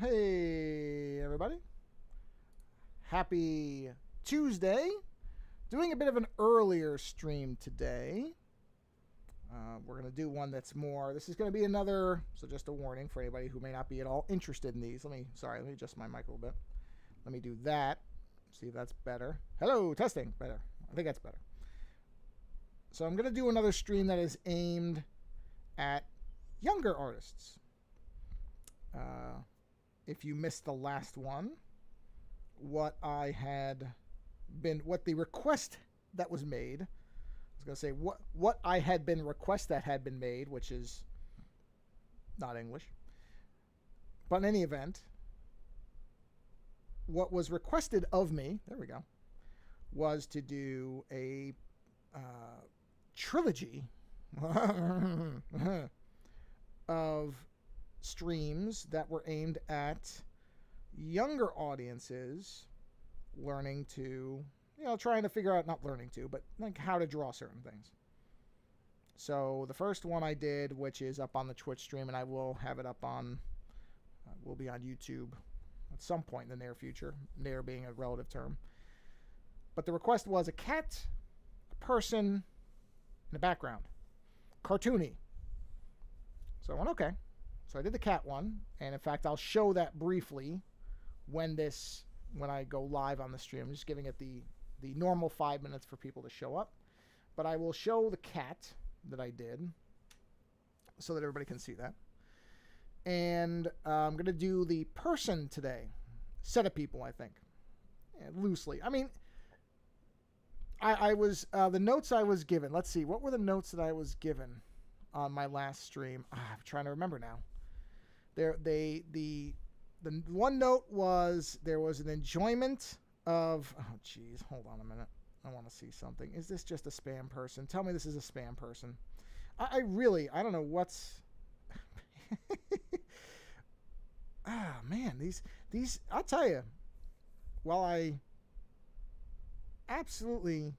Hey, everybody. Happy Tuesday. Doing a bit of an earlier stream today. We're going to do one that's more... This is going to be another... So just a warning for anybody who may not be at all interested in these. Let me adjust my mic a little bit. Let me do that. See if that's better. Hello, testing. Better. I think that's better. So I'm going to do another stream that is aimed at younger artists. If you missed the last one, what the request that was made, I was going to say what I had been request that had been made, which is not English. But in any event, what was requested of me, there we go, was to do a trilogy of streams that were aimed at younger audiences learning to, trying to figure out, not learning to, but like how to draw certain things. So the first one I did, which is up on the Twitch stream, and I will have it up on, will be on YouTube at some point in the near future, near being a relative term. But the request was a cat, a person, and a background. Cartoony. So I went, okay. So I did the cat one, and in fact, I'll show that briefly when I go live on the stream. I'm just giving it the normal 5 minutes for people to show up. But I will show the cat that I did so that everybody can see that. And I'm going to do the person today. Set of people, I think. Loosely. I mean, I was, the notes I was given. Let's see. What were the notes that I was given on my last stream? I'm trying to remember now. The one note was there was an enjoyment of... Oh, geez. Hold on a minute. I want to see something. Is this just a spam person? Tell me this is a spam person. I don't know what's... Man. These... I'll tell you. While I absolutely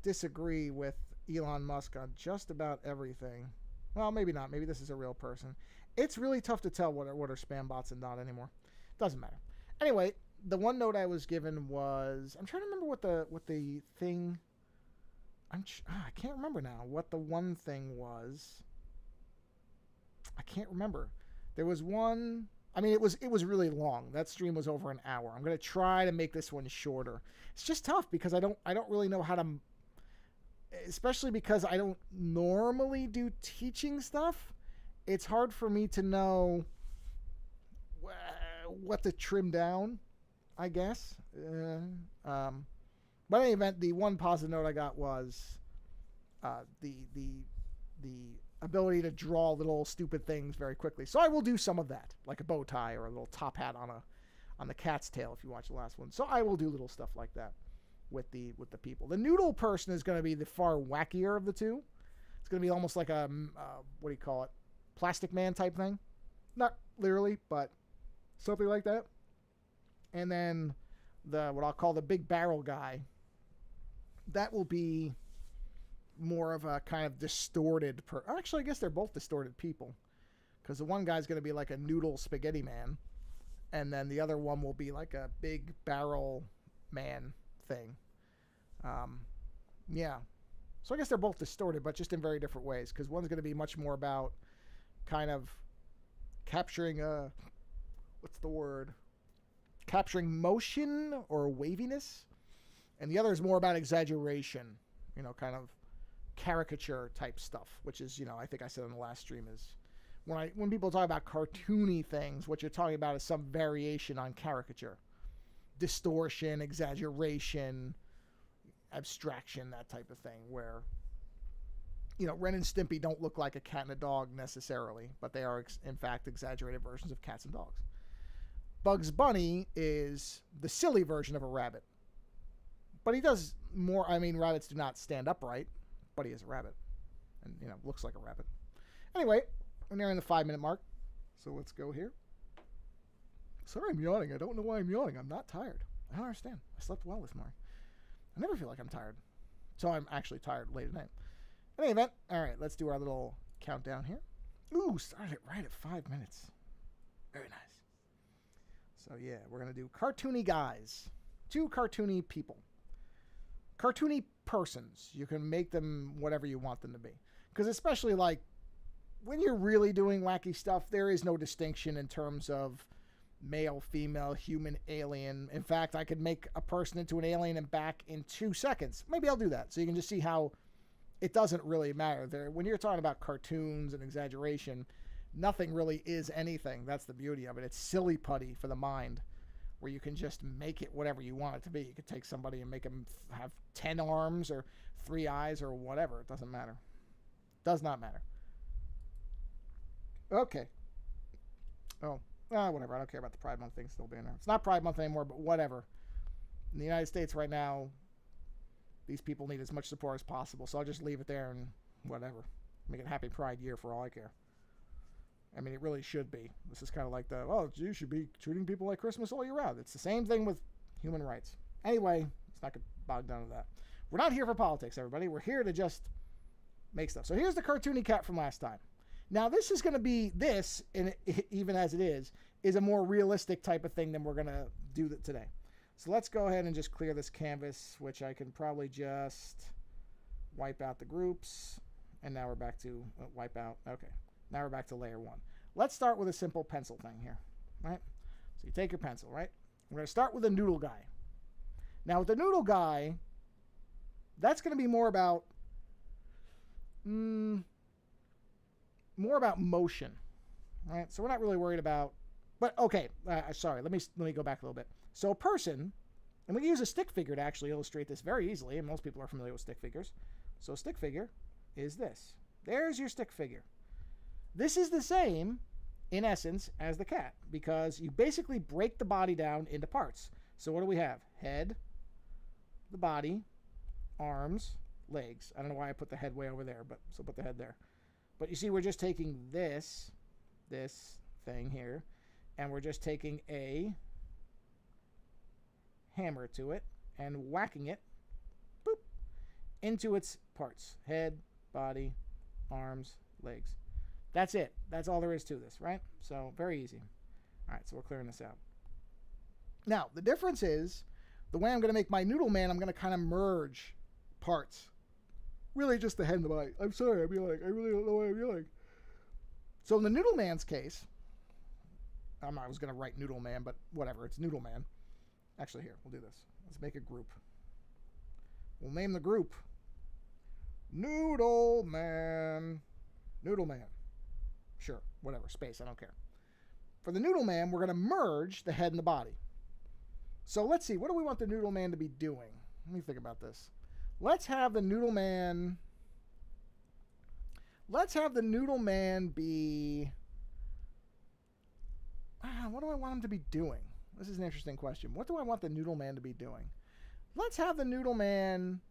disagree with Elon Musk on just about everything... Well, maybe not. Maybe this is a real person. It's really tough to tell what are spam bots and not anymore. Doesn't matter. Anyway, the one note I was given was... I'm trying to remember what the thing... I can't remember now what the one thing was. I can't remember. There was one... I mean, it was really long. That stream was over an hour. I'm going to try to make this one shorter. It's just tough because I don't really know how to... Especially because I don't normally do teaching stuff. It's hard for me to know what to trim down, I guess. But in any event, the one positive note I got was the ability to draw little stupid things very quickly. So I will do some of that, like a bow tie or a little top hat on the cat's tail if you watch the last one. So I will do little stuff like that with the people. The Noodle person is going to be the far wackier of the two. It's going to be almost like a what do you call it? Plastic Man type thing. Not literally, but something like that. And then what I'll call the big barrel guy. That will be more of a kind of distorted... Actually, I guess they're both distorted people. Because the one guy's going to be like a noodle spaghetti man. And then the other one will be like a big barrel man thing. Yeah. So I guess they're both distorted, but just in very different ways. Because one's going to be much more about kind of capturing what's the word? Capturing motion or waviness. And the other is more about exaggeration. Kind of caricature type stuff. Which is, I think I said on the last stream is... When people talk about cartoony things, what you're talking about is some variation on caricature. Distortion, exaggeration, abstraction, that type of thing, where, Ren and Stimpy don't look like a cat and a dog necessarily, but they are, in fact, exaggerated versions of cats and dogs. Bugs Bunny is the silly version of a rabbit. But he does more... I mean, rabbits do not stand upright, but he is a rabbit. And, looks like a rabbit. Anyway, we're nearing the 5-minute mark, so let's go here. Sorry I'm yawning. I don't know why I'm yawning. I'm not tired. I don't understand. I slept well this morning. I never feel like I'm tired. So I'm actually tired late at night. In any event, all right, let's do our little countdown here. Ooh, started it right at 5 minutes. Very nice. So yeah, we're going to do cartoony guys. 2 cartoony people. Cartoony persons. You can make them whatever you want them to be. Because especially like when you're really doing wacky stuff, there is no distinction in terms of male, female, human, alien. In fact, I could make a person into an alien and back in 2 seconds. Maybe I'll do that. So you can just see how it doesn't really matter. When you're talking about cartoons and exaggeration, nothing really is anything. That's the beauty of it. It's silly putty for the mind, where you can just make it whatever you want it to be. You could take somebody and make them have 10 arms or 3 eyes or whatever. It doesn't matter. Does not matter. Okay. Oh, whatever. I don't care about the Pride Month thing still being there. It's not Pride Month anymore, but whatever. In the United States right now, these people need as much support as possible, so I'll just leave it there and whatever. Make it Happy Pride Year for all I care. I mean, it really should be. This is kind of like you should be treating people like Christmas all year round. It's the same thing with human rights. Anyway, let's not get bogged down with that. We're not here for politics, everybody. We're here to just make stuff. So here's the cartoony cat from last time. Now, this is going to be, even as it is a more realistic type of thing than we're going to do today. So let's go ahead and just clear this canvas, which I can probably just wipe out the groups. And now we're back to wipe out. Okay. Now we're back to layer 1. Let's start with a simple pencil thing here, right? So you take your pencil, right? We're going to start with a noodle guy. Now with the noodle guy, that's going to be more about motion, right? So we're not really worried about, but okay, sorry, let me go back a little bit. So a person, and we can use a stick figure to actually illustrate this very easily, and most people are familiar with stick figures. So a stick figure is this. There's your stick figure. This is the same, in essence, as the cat, because you basically break the body down into parts. So what do we have? Head, the body, arms, legs. I don't know why I put the head way over there, but so put the head there. But you see, we're just taking this thing here, and we're just taking a hammer to it and whacking it, boop, into its parts. Head, body, arms, legs. That's it. That's all there is to this, right? So very easy. All right, so we're clearing this out. Now, the difference is, the way I'm going to make my Noodle Man, I'm going to kind of merge parts. Really just the head and the body. I'm sorry, I really don't know what I'm yelling. So in the Noodle Man's case, I was going to write Noodle Man, but whatever, it's Noodle Man. Actually, here, we'll do this. Let's make a group. We'll name the group Noodle Man. Noodle Man. Sure, whatever, space, I don't care. For the Noodle Man, we're going to merge the head and the body. So let's see, what do we want the Noodle Man to be doing? Let me think about this. Let's have the Noodle Man be... what do I want him to be doing? This is an interesting question. What do I want the Noodle Man to be doing? Let's have the Noodle Man...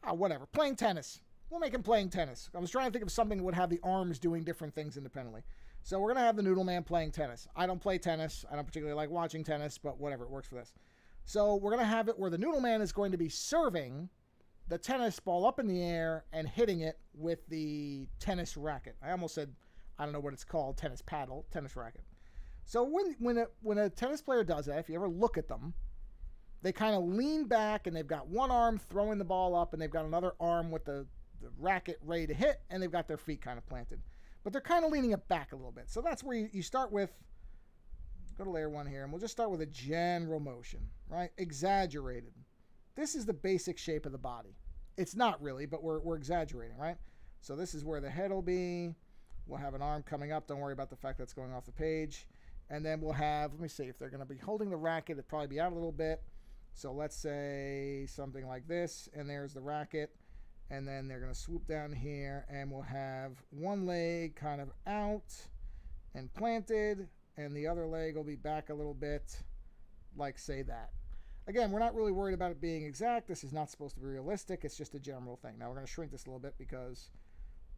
whatever, playing tennis. We'll make him playing tennis. I was trying to think of something that would have the arms doing different things independently. So we're going to have the Noodle Man playing tennis. I don't play tennis. I don't particularly like watching tennis, but whatever, it works for this. So we're going to have it where the Noodle Man is going to be serving the tennis ball up in the air and hitting it with the tennis racket. I almost said, I don't know what it's called, tennis paddle, tennis racket. So when a tennis player does that, if you ever look at them, they kind of lean back and they've got one arm throwing the ball up and they've got another arm with the racket ready to hit, and they've got their feet kind of planted. But they're kind of leaning it back a little bit. So that's where you start with, go to layer 1 here, and we'll just start with a general motion, right? Exaggerated. This is the basic shape of the body. It's not really, but we're exaggerating, right? So this is where the head will be. We'll have an arm coming up. Don't worry about the fact that's going off the page. And then we'll have, let me see, if they're going to be holding the racket, it'll probably be out a little bit. So let's say something like this, and there's the racket. And then they're going to swoop down here, and we'll have one leg kind of out and planted, and the other leg will be back a little bit, like say that. Again, we're not really worried about it being exact. This is not supposed to be realistic. It's just a general thing. Now we're going to shrink this a little bit because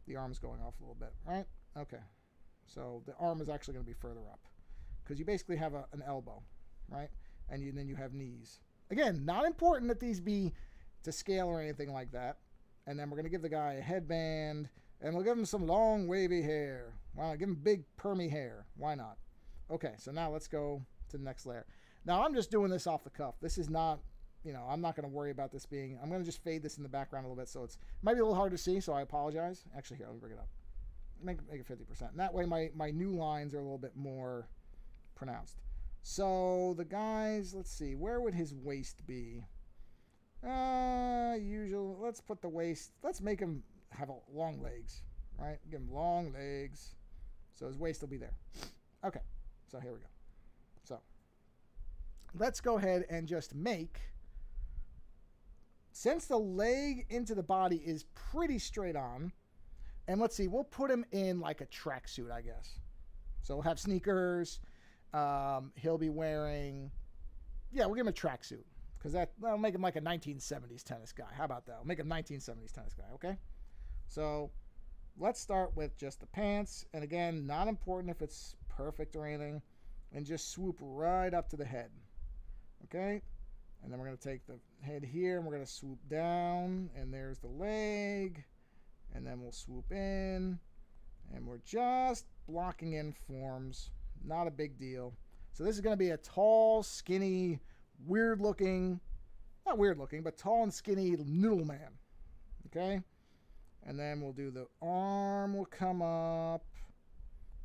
the arm's going off a little bit, right? Okay. So the arm is actually going to be further up because you basically have an elbow, right? And then you have knees. Again, not important that these be to scale or anything like that. And then we're going to give the guy a headband, and we'll give him some long, wavy hair. Why not? Give him big permy hair. Why not? Okay, so now let's go to the next layer. Now I'm just doing this off the cuff. This is not, I'm not going to worry about this being, I'm going to just fade this in the background a little bit so it might be a little hard to see, so I apologize. Actually, here, let me bring it up. Make it 50%. And that way my new lines are a little bit more pronounced. So the guys, let's see, where would his waist be? Usually, let's put the waist, let's make him have long legs, right? Give him long legs. So his waist will be there. Okay, so here we go. So let's go ahead and just make, since the leg into the body is pretty straight on, and let's see, we'll put him in like a tracksuit, I guess. So we'll have sneakers. He'll be wearing, we'll give him a tracksuit, because that'll make him like a 1970s tennis guy. How about that? We'll make him 1970s tennis guy, okay? So let's start with just the pants. And again, not important if it's perfect or anything. And just swoop right up to the head, okay? And then we're going to take the head here, and we're going to swoop down, and there's the leg. And then we'll swoop in, and we're just blocking in forms. Not a big deal. So this is going to be a tall, skinny, weird looking, not weird looking, but tall and skinny noodle man. Okay? And then we'll do the arm will come up.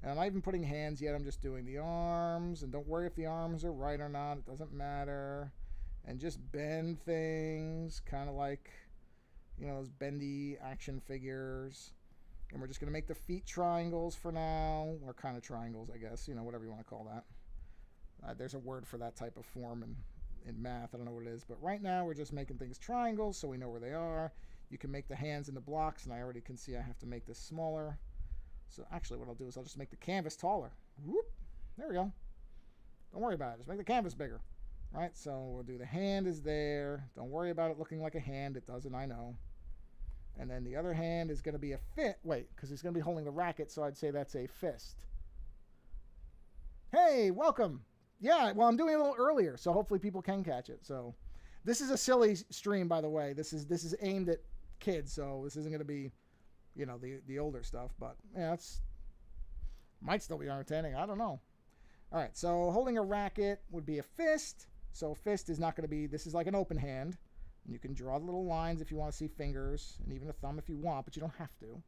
And I'm not even putting hands yet. I'm just doing the arms. And don't worry if the arms are right or not. It doesn't matter. And just bend things, kind of like, those bendy action figures. And we're just going to make the feet triangles for now. Or kind of triangles, I guess. Whatever you want to call that. There's a word for that type of form in math. I don't know what it is. But right now, we're just making things triangles so we know where they are. You can make the hands into blocks. And I already can see I have to make this smaller. So actually, what I'll do is I'll just make the canvas taller. Whoop. There we go. Don't worry about it. Just make the canvas bigger. Right? So we'll do the hand is there. Don't worry about it looking like a hand. It doesn't, I know. And then the other hand is going to be a fit. Wait, because he's going to be holding the racket, so I'd say that's a fist. Hey, welcome. Yeah, well, I'm doing it a little earlier, so hopefully people can catch it. So this is a silly stream, by the way. This is aimed at kids, so this isn't going to be, the older stuff. But, it's might still be entertaining. I don't know. All right, so holding a racket would be a fist. So fist is not going to be, this is like an open hand. And you can draw the little lines if you want to see fingers, and even a thumb if you want, but you don't have to.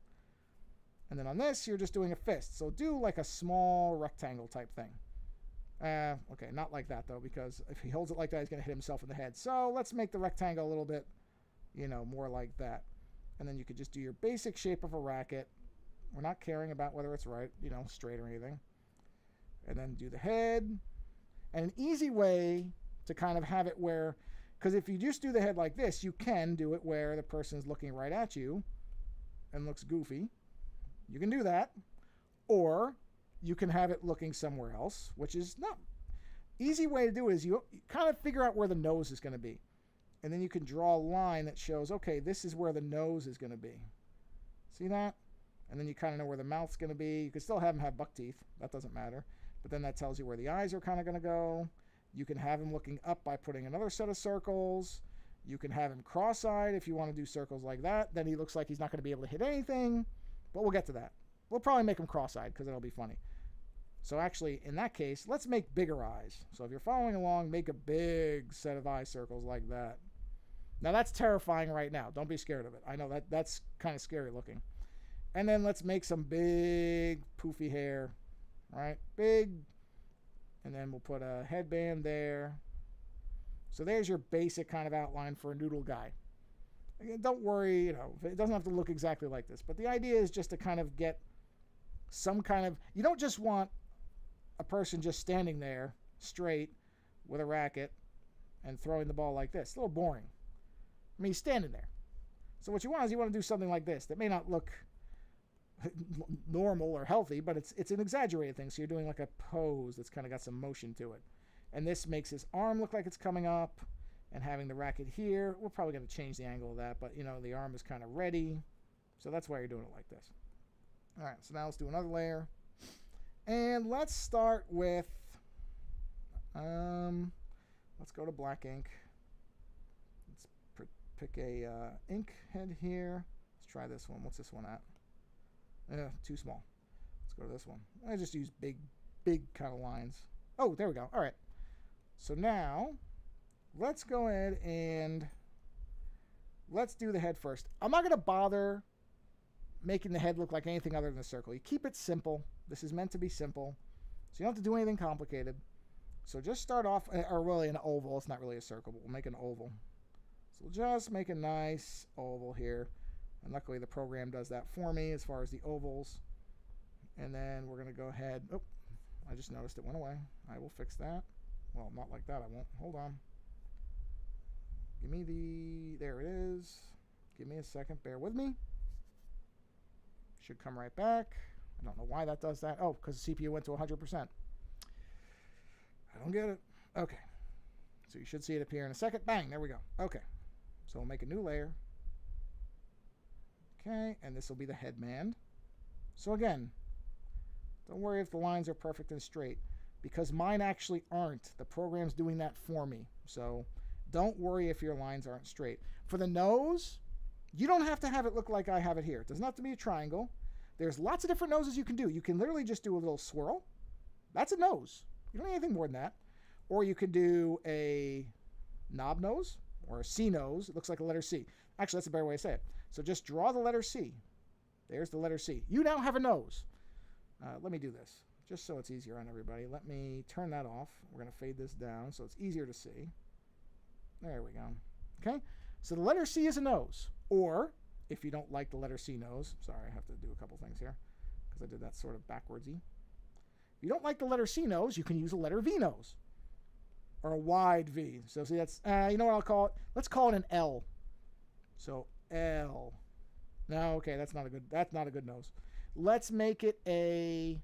And then on this, you're just doing a fist. So do like a small rectangle type thing. Okay, not like that though, because if he holds it like that, he's going to hit himself in the head. So let's make the rectangle a little bit, more like that. And then you could just do your basic shape of a racket. We're not caring about whether it's right, straight or anything. And then do the head. And an easy way to kind of have it where, because if you just do the head like this, you can do it where the person's looking right at you and looks goofy. You can do that. Or you can have it looking somewhere else, which is not. Easy way to do it is you kind of figure out where the nose is going to be. And then you can draw a line that shows, okay, this is where the nose is going to be. See that? And then you kind of know where the mouth's going to be. You can still have him have buck teeth. That doesn't matter. But then that tells you where the eyes are kind of going to go. You can have him looking up by putting another set of circles. You can have him cross-eyed if you want to do circles like that. Then he looks like he's not going to be able to hit anything. But we'll get to that. We'll probably make him cross-eyed because it'll be funny. So actually, in that case, let's make bigger eyes. So if you're following along, make a big set of eye circles like that. Now that's terrifying right now. Don't be scared of it. I know that's kind of scary looking. And then let's make some big poofy hair. Right? Big. And then we'll put a headband there. So there's your basic kind of outline for a noodle guy. Again, don't worry, it doesn't have to look exactly like this. But the idea is just to kind of get some kind of, you don't just want a person just standing there straight with a racket and throwing the ball like this. It's a little boring. I mean, he's standing there. So what you want is you want to do something like this that may not look normal or healthy, but it's an exaggerated thing. So you're doing like a pose that's kind of got some motion to it. And this makes his arm look like it's coming up and having the racket here. We're probably going to change the angle of that, but the arm is kind of ready. So that's why you're doing it like this. All right, so now let's do another layer. And let's start with, let's go to black ink. Let's pick a ink head here. Let's try this one. What's this one at? Too small. Let's go to this one. I just use big kind of lines. Oh, there we go. All right. So now, let's go ahead and let's do the head first. I'm not going to bother making the head look like anything other than a circle. You keep it simple. This is meant to be simple. So you don't have to do anything complicated. So just start off, or really an oval. It's not really a circle, but we'll make an oval. So we'll just make a nice oval here. And luckily the program does that for me as far as the ovals. And then we're going to go ahead. Oh, I just noticed it went away. I will fix that. Well, not like that. I won't. Hold on. Give me the... There it is. Give me a second. Bear with me. Should come right back. I don't know why that does that. Oh, because the CPU went to 100%. I don't get it. Okay. So you should see it appear in a second. Bang. There we go. Okay. So we'll make a new layer. Okay. And this will be the headband. So again, don't worry if the lines are perfect and straight, because mine actually aren't. The program's doing that for me. So don't worry if your lines aren't straight. For the nose, you don't have to have it look like I have it here. It doesn't have to be a triangle. There's lots of different noses you can do. You can literally just do a little swirl. That's a nose. You don't need anything more than that. Or you could do a knob nose or a C nose. It looks like a letter C. Actually, that's a better way to say it. So just draw the letter C. There's the letter C. You now have a nose. Let me do this, just so it's easier on everybody. Let me turn that off. We're going to fade this down so it's easier to see. There we go. Okay, so the letter C is a nose. Or, if you don't like the letter C nose, sorry, I have to do a couple things here, because I did that sort of backwardsy. If you don't like the letter C nose, you can use a letter V nose. Or a wide V. So see, that's, you know what I'll call it? Let's call it an L. So, L. No, okay, that's not a good nose. Let's make it a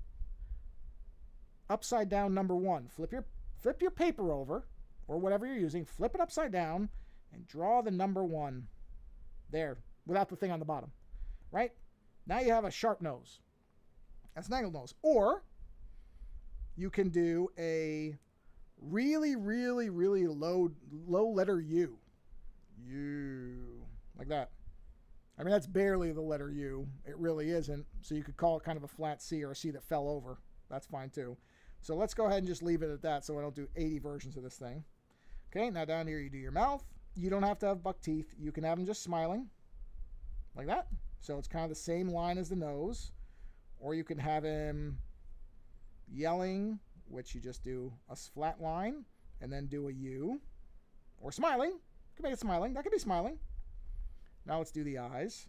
upside down number 1. Flip your paper over, or whatever you're using, flip it upside down, and draw the number 1. There, without the thing on the bottom. Right? Now you have a sharp nose. That's an angled nose. Or you can do a really, really, really low letter U. U. Like that. I mean, that's barely the letter U. It really isn't. So you could call it kind of a flat C or a C that fell over. That's fine too. So let's go ahead and just leave it at that so I don't do 80 versions of this thing. Okay, now down here you do your mouth. You don't have to have buck teeth. You can have them just smiling. Like that. So it's kind of the same line as the nose. Or you can have him yelling, which you just do a flat line and then do a U. Or smiling. You can make it smiling. That could be smiling. Now let's do the eyes.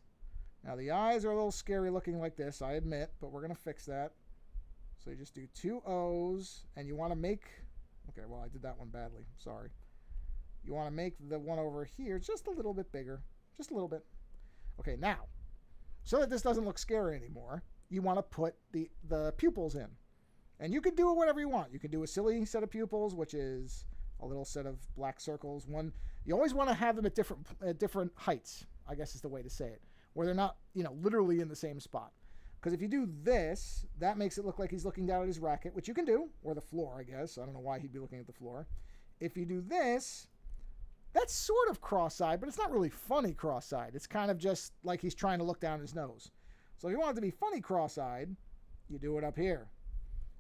Now the eyes are a little scary looking like this, I admit, but we're going to fix that. So you just do 2 O's, and you want to make... Okay, well, I did that one badly. Sorry. You want to make the one over here just a little bit bigger. Just a little bit. Okay, now, so that this doesn't look scary anymore, you want to put the pupils in. And you can do whatever you want. You can do a silly set of pupils, which is a little set of black circles. You always want to have them at different heights, I guess is the way to say it, where they're not, literally in the same spot. Because if you do this, that makes it look like he's looking down at his racket, which you can do, or the floor, I guess. I don't know why he'd be looking at the floor. If you do this, that's sort of cross-eyed, but it's not really funny cross-eyed. It's kind of just like he's trying to look down his nose. So if you want it to be funny cross-eyed, you do it up here.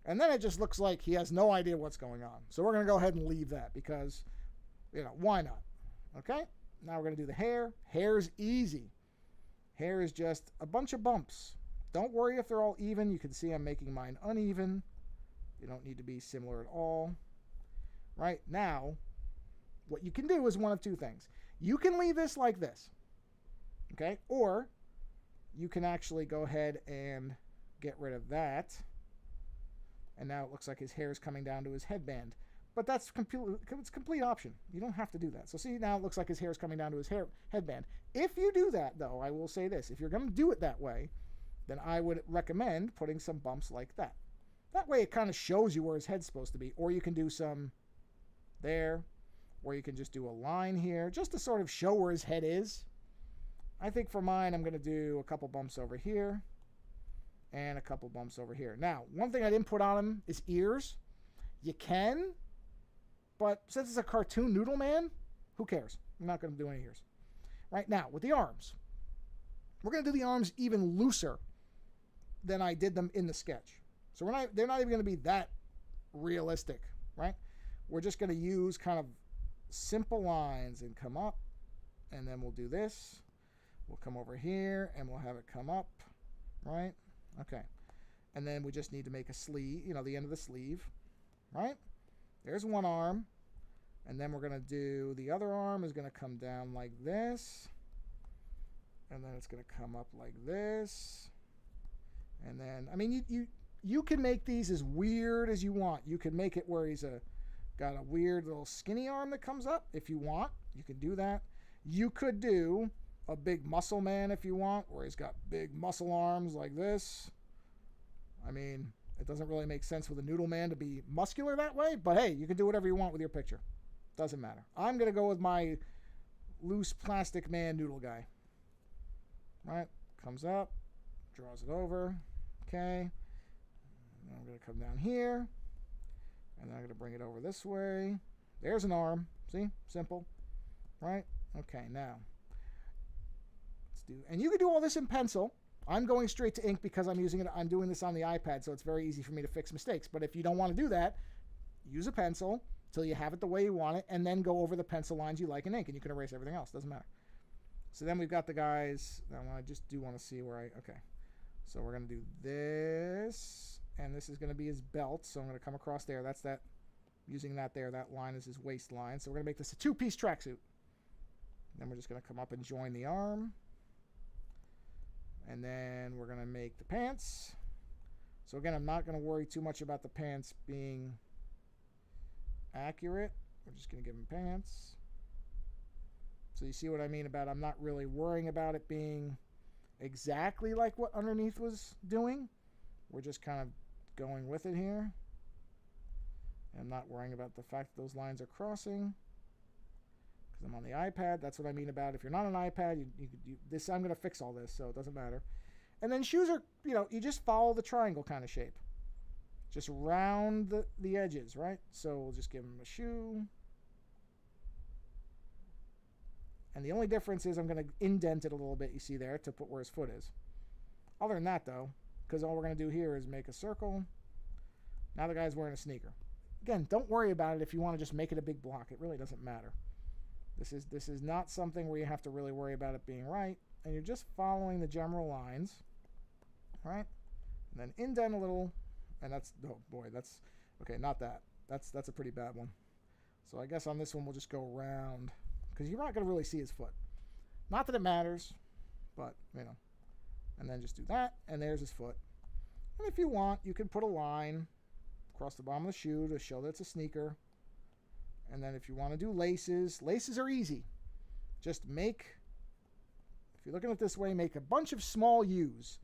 And then it just looks like he has no idea what's going on. So we're going to go ahead and leave that because, why not? Okay? Now we're going to do the hair. Hair's easy. Hair is just a bunch of bumps. Don't worry if they're all even. You can see I'm making mine uneven. You don't need to be similar at all. Right? Now, what you can do is one of 2 things. You can leave this like this. Okay? Or you can actually go ahead and get rid of that. And now it looks like his hair is coming down to his headband. But it's complete option. You don't have to do that. So see, now it looks like his hair is coming down to his headband. If you do that, though, I will say this. If you're going to do it that way, then I would recommend putting some bumps like that. That way it kind of shows you where his head's supposed to be. Or you can do some there. Or you can just do a line here, just to sort of show where his head is. I think for mine, I'm going to do a couple bumps over here. And a couple bumps over here. Now, one thing I didn't put on him is ears. You can, but since it's a cartoon Noodle Man, who cares? I'm not going to do any ears. Right now, with the arms, we're going to do the arms even looser than I did them in the sketch. So they're not even going to be that realistic, right? We're just going to use kind of simple lines and come up, and then we'll do this. We'll come over here and we'll have it come up, right? Okay. And then we just need to make a sleeve, the end of the sleeve, right? There's one arm. And then we're going to do, the other arm is going to come down like this. And then it's going to come up like this. And then, I mean, you can make these as weird as you want. You can make it where he's got a weird little skinny arm that comes up if you want. You can do that. You could do a big muscle man if you want, where he's got big muscle arms like this. I mean, it doesn't really make sense with a Noodle Man to be muscular that way, but hey, you can do whatever you want with your picture. Doesn't matter. I'm going to go with my loose plastic man Noodle guy. Right? Comes up, draws it over. Okay. And then I'm going to come down here. And then I'm going to bring it over this way. There's an arm. See? Simple. Right? Okay, now. Let's do, and you can do all this in pencil. I'm going straight to ink because I'm doing this on the iPad, so it's very easy for me to fix mistakes. But if you don't want to do that, use a pencil till you have it the way you want it, and then go over the pencil lines you like in ink, and you can erase everything else. Doesn't matter. So then we've got the guys. Now I just do want to see where okay. So we're going to do this, and this is going to be his belt. So I'm going to come across there. That's that. Using that there. That line is his waistline. So we're going to make this a two-piece tracksuit. Then we're just going to come up and join the arm. And then we're going to make the pants. So again, I'm not going to worry too much about the pants being accurate. We're just going to give them pants. So you see what I mean about I'm not really worrying about it being exactly like what underneath was doing. We're just kind of going with it here. And I'm not worrying about the fact that those lines are crossing. Because I'm on the iPad. That's what I mean about if you're not on an iPad, this. I'm going to fix all this, so it doesn't matter. And then shoes are, you just follow the triangle kind of shape. Just round the edges, right? So we'll just give him a shoe. And the only difference is I'm going to indent it a little bit, you see there, to put where his foot is. Other than that, though, because all we're going to do here is make a circle. Now the guy's wearing a sneaker. Again, don't worry about it if you want to just make it a big block. It really doesn't matter. This is not something where you have to really worry about it being right. And you're just following the general lines, right? And then indent a little. And that's, oh boy, that's, okay, not that. That's a pretty bad one. So I guess on this one we'll just go around. Because you're not going to really see his foot. Not that it matters, but, And then just do that, and there's his foot. And if you want, you can put a line across the bottom of the shoe to show that it's a sneaker. And then if you want to do laces, laces are easy. Just make, if you're looking at it this way, make a bunch of small U's.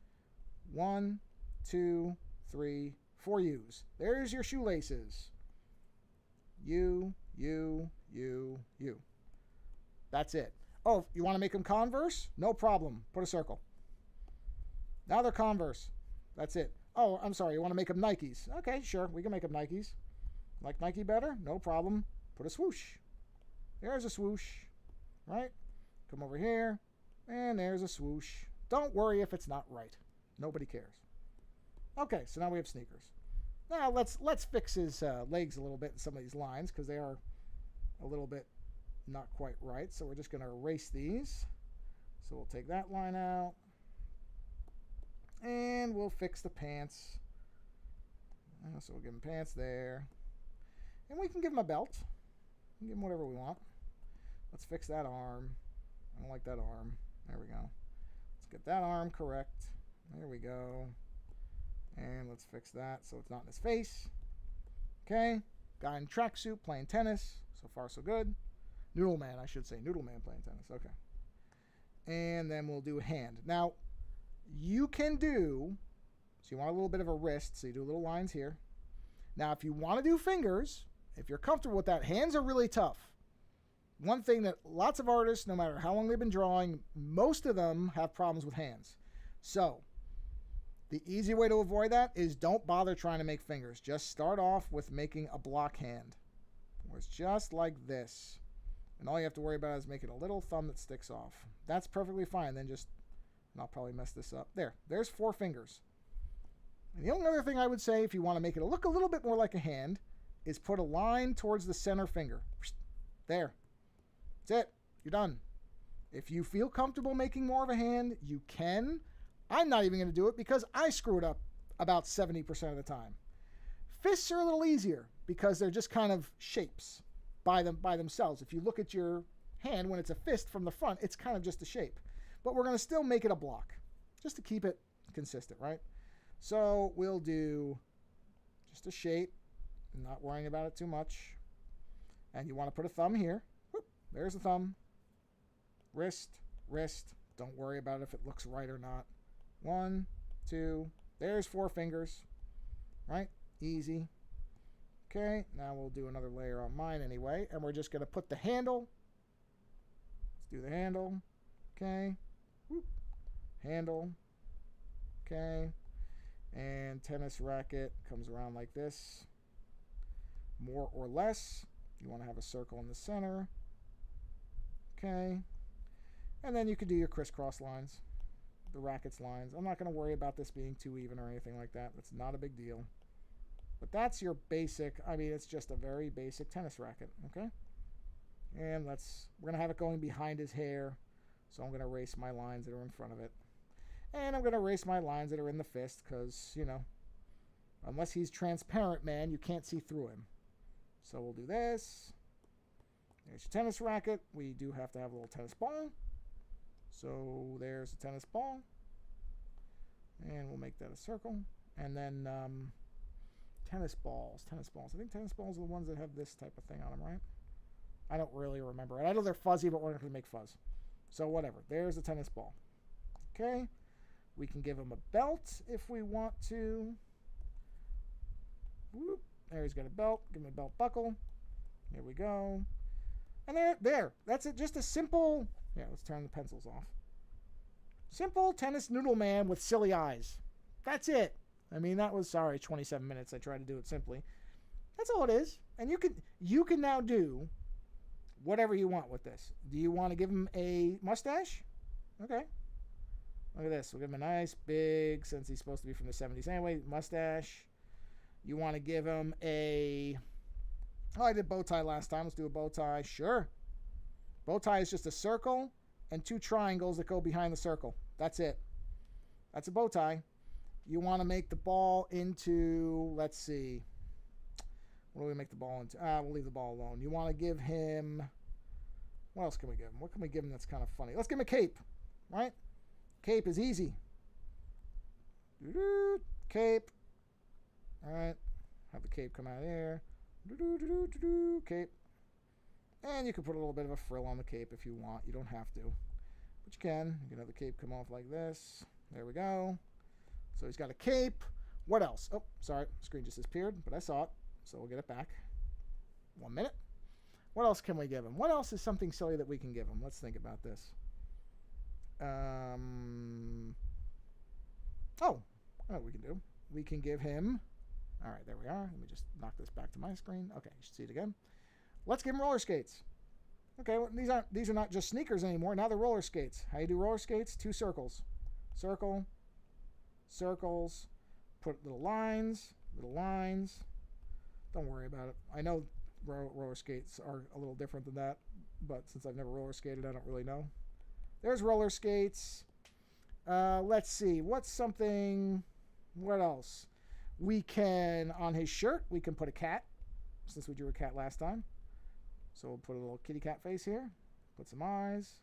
1, 2, 3, 4 U's. There's your shoelaces. U, U, U, U. That's it. Oh, you want to make them Converse? No problem. Put a circle. Now they're Converse. That's it. Oh, I'm sorry. You want to make them Nikes? Okay, sure. We can make them Nikes. Like Nike better? No problem. Put a swoosh. There's a swoosh. Right? Come over here. And there's a swoosh. Don't worry if it's not right. Nobody cares. Okay, so now we have sneakers. Now let's fix his legs a little bit in some of these lines because they are a little bit not quite right. So we're just going to erase these. So we'll take that line out. And we'll fix the pants. So we'll give him pants there. And we can give him a belt. We can give him whatever we want. Let's fix that arm. I don't like that arm. There we go. Let's get that arm correct. There we go. And let's fix that so it's not in his face. Okay. Guy in tracksuit playing tennis. So far, so good. Noodle Man, I should say. Noodle Man playing tennis. Okay. And then we'll do a hand. Now, you can do, so you want a little bit of a wrist, so you do little lines here. Now, if you want to do fingers, if you're comfortable with that, hands are really tough. One thing that lots of artists, no matter how long they've been drawing, most of them have problems with hands. So, the easy way to avoid that is don't bother trying to make fingers. Just start off with making a block hand, where it's just like this. And all you have to worry about is making a little thumb that sticks off. That's perfectly fine. Then just, and I'll probably mess this up. There's 4 fingers. And the only other thing I would say, if you want to make it look a little bit more like a hand, is put a line towards the center finger. There. That's it. You're done. If you feel comfortable making more of a hand, you can. I'm not even going to do it because I screw it up about 70% of the time. Fists are a little easier because they're just kind of shapes by themselves. If you look at your hand when it's a fist from the front, it's kind of just a shape. But we're going to still make it a block just to keep it consistent, right? So we'll do just a shape, not worrying about it too much. And you want to put a thumb here. Whoop, there's a thumb. Wrist, wrist. Don't worry about if it looks right or not. 1, 2, there's 4 fingers, right? Easy. Okay, now we'll do another layer on mine anyway, and we're just going to put the handle. Let's do the handle. Okay. Whoop. Handle. Okay. And tennis racket comes around like this. More or less. You want to have a circle in the center. Okay. And then you could do your crisscross lines. The racket's lines. I'm not going to worry about this being too even or anything like that. That's not a big deal. But that's your basic, it's just a very basic tennis racket, okay? And we're going to have it going behind his hair. So I'm going to erase my lines that are in front of it. And I'm going to erase my lines that are in the fist because, unless he's transparent, man, you can't see through him. So we'll do this. There's your tennis racket. We do have to have a little tennis ball. So there's a tennis ball. And we'll make that a circle. And then tennis balls. I think tennis balls are the ones that have this type of thing on them, right? I don't really remember. And I know they're fuzzy, but we're not going to make fuzz. So whatever. There's a tennis ball. Okay. We can give him a belt if we want to. Whoop. There, he's got a belt. Give him a belt buckle. Here we go. And there. That's it. Just a simple... Yeah, let's turn the pencils off. Simple tennis noodle man with silly eyes. That's it. That was, 27 minutes. I tried to do it simply. That's all it is. And you can now do whatever you want with this. Do you want to give him a mustache? Okay. Look at this. We'll give him a nice big, since he's supposed to be from the 70s anyway, mustache. You want to give him a... Oh, I did bow tie last time. Let's do a bow tie. Sure. Bow tie is just a circle and 2 triangles that go behind the circle. That's it. That's a bow tie. You want to make the ball into, let's see. What do we make the ball into? We'll leave the ball alone. You want to give him... What else can we give him? What can we give him that's kind of funny? Let's give him a cape, right? Cape is easy. Cape. All right. Have the cape come out here. Cape. And you can put a little bit of a frill on the cape if you want. You don't have to. But you can. You can have the cape come off like this. There we go. So he's got a cape. What else? Oh, sorry. Screen just disappeared, but I saw it. So we'll get it back. 1 minute. What else can we give him? What else is something silly that we can give him? Let's think about this. Oh, I know what we can do. We can give him... All right, there we are. Let me just knock this back to my screen. Okay, you should see it again. Let's give him roller skates. Okay, well, these are not just sneakers anymore. Now they're roller skates. How you do roller skates? 2 circles. Circle. Circles. Put little lines. Little lines. Don't worry about it. I know roller skates are a little different than that, but since I've never roller skated, I don't really know. There's roller skates. Let's see. What's something... What else? We can, on his shirt, we can put a cat, since we drew a cat last time. So we'll put a little kitty cat face here. Put some eyes.